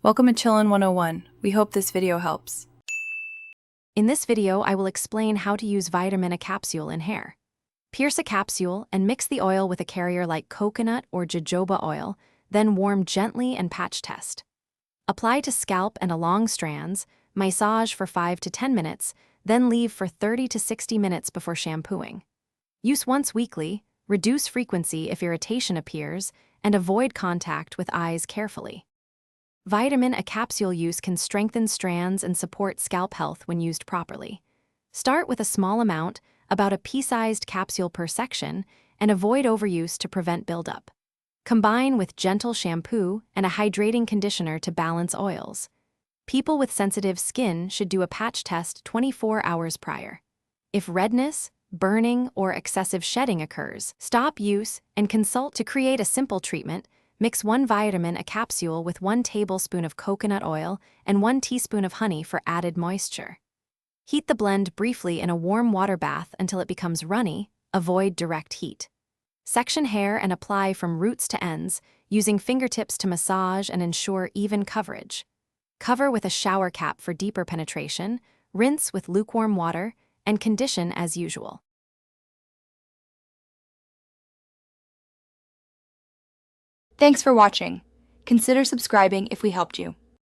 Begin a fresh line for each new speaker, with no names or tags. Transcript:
Welcome to Chillin' 101. We hope this video helps.
In this video, I will explain how to use Vitamin A capsule in hair. Pierce a capsule and mix the oil with a carrier like coconut or jojoba oil, then warm gently and patch test. Apply to scalp and along strands, massage for 5 to 10 minutes, then leave for 30 to 60 minutes before shampooing. Use once weekly, reduce frequency if irritation appears, and avoid contact with eyes carefully. Vitamin A capsule use can strengthen strands and support scalp health when used properly. Start with a small amount, about a pea-sized capsule per section, and avoid overuse to prevent buildup. Combine with gentle shampoo and a hydrating conditioner to balance oils. People with sensitive skin should do a patch test 24 hours prior. If redness, burning, or excessive shedding occurs, stop use and consult to create a simple treatment. Mix 1 Vitamin A capsule with 1 tablespoon of coconut oil and 1 teaspoon of honey for added moisture. Heat the blend briefly in a warm water bath until it becomes runny. Avoid direct heat. Section hair and apply from roots to ends, using fingertips to massage and ensure even coverage. Cover with a shower cap for deeper penetration, rinse with lukewarm water, and condition as usual.
Thanks for watching. Consider subscribing if we helped you.